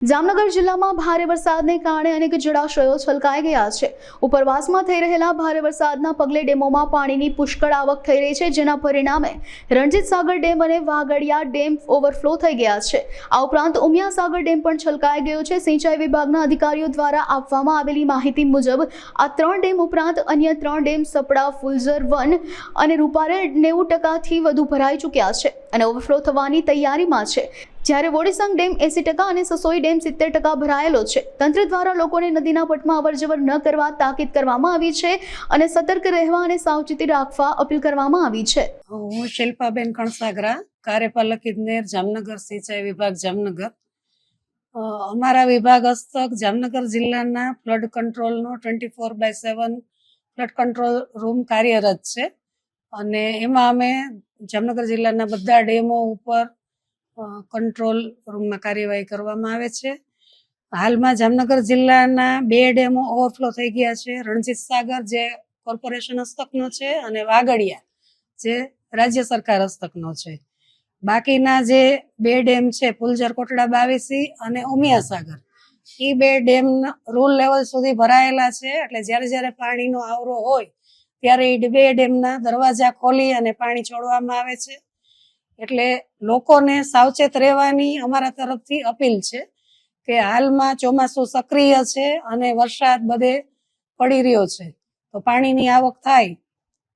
જામનગર જિલ્લામાં ભારે વરસાદને કારણે અનેક જળાશયો છલકાઈ ગયા છે। ઉપરવાસમાં થઈ રહેલા ભારે વરસાદના પગલે ડેમોમાં પાણીની પુષ્કળ આવક થઈ રહી છે, જેના પરિણામે રણજીત સાગર ડેમ અને વાગડિયા ડેમ ઓવરફ્લો થઈ ગયા છે। આ ઉપરાંત ઉમિયા સાગર ડેમ પણ છલકાઈ ગયો છે। સિંચાઈ વિભાગના અધિકારીઓ દ્વારા આપવામાં આવેલી માહિતી મુજબ આ 3 ડેમ ઉપરાંત અન્ય 3 ડેમ સપડા, ફુલઝર 1 અને રૂપારેલ 90% વધુ ભરાઈ ચૂક્યા છે અને ઓવરફ્લો થવાની તૈયારીમાં છે, જ્યારે વોડીસંગ ડેમ 80% અને સસોઈ ડેમ 70% ભરાયેલો છે। તંત્ર દ્વારા લોકોને નદીના પટમાં અવરજવર ન કરવા તાકીદ કરવામાં આવી છે અને સતર્ક રહેવા અને સાવચેતી રાખવા અપીલ કરવામાં આવી છે। હું શિલ્પાબેન કણસાગરા, કાર્યપાલક ઇજનેર, જામનગર સિંચાઈ વિભાગ જામનગર। અમારા વિભાગ હસ્તક જામનગર જિલ્લાના ફ્લડ કંટ્રોલનો 24/7 ફ્લડ કંટ્રોલ રૂમ કાર્યરત છે અને એમાં અમે જામનગર જિલ્લાના બધા ડેમો ઉપર કંટ્રોલ રૂમમાં કાર્યવાહી કરવામાં આવે છે। હાલમાં જામનગર જિલ્લાના 2 ડેમો ઓવરફ્લો થઈ ગયા છે, રણજીત સાગર જે કોર્પોરેશન હસ્તકનો છે અને વાગડિયા જે રાજ્ય સરકાર હસ્તકનો છે। બાકીના જે 2 ડેમ છે, ફુલઝર કોટડા 22 અને ઉમિયા સાગર, એ 2 ડેમ રૂલ લેવલ સુધી ભરાયેલા છે। એટલે જ્યારે પાણીનો આવરો હોય ત્યારે એ 2 ડેમના દરવાજા ખોલી અને પાણી છોડવામાં આવે છે। એટલે લોકોને સાવચેત રહેવાની અમારા તરફથી અપીલ છે કે હાલમાં ચોમાસું સક્રિય છે અને વરસાદ બધે પડી રહ્યો છે, તો પાણીની આવક થાય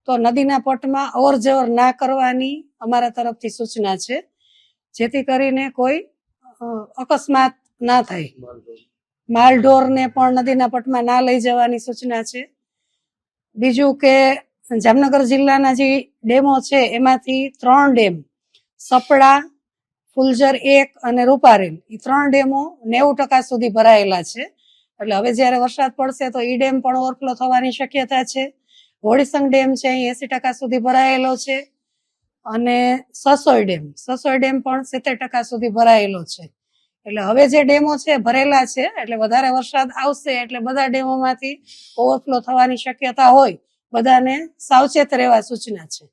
તો નદીના પટમાં અવરજવર ના કરવાની અમારા તરફથી સૂચના છે, જેથી કરીને કોઈ અકસ્માત ના થાય। માલઢોરને પણ નદીના પટમાં ના લઈ જવાની સૂચના છે। બીજું કે જામનગર જિલ્લાના જે ડેમો છે એમાંથી 3 ડેમ સપડા, ફુલઝર 1 અને રૂપારેલ, એ 3 ડેમો 90% સુધી ભરાયેલા છે। એટલે હવે જ્યારે વરસાદ પડશે તો ઈ ડેમ પણ ઓવરફ્લો થવાની શક્યતા છે। વોડીસંગ ડેમ છે એ 80% સુધી ભરાયેલો છે અને સસોઈ ડેમ પણ 70% સુધી ભરાયેલો છે। એટલે હવે જે ડેમો છે ભરેલા છે, એટલે વધારે વરસાદ આવશે એટલે બધા ડેમોમાંથી ઓવરફ્લો થવાની શક્યતા હોય, બધાને સાવચેત રહેવા સૂચના છે।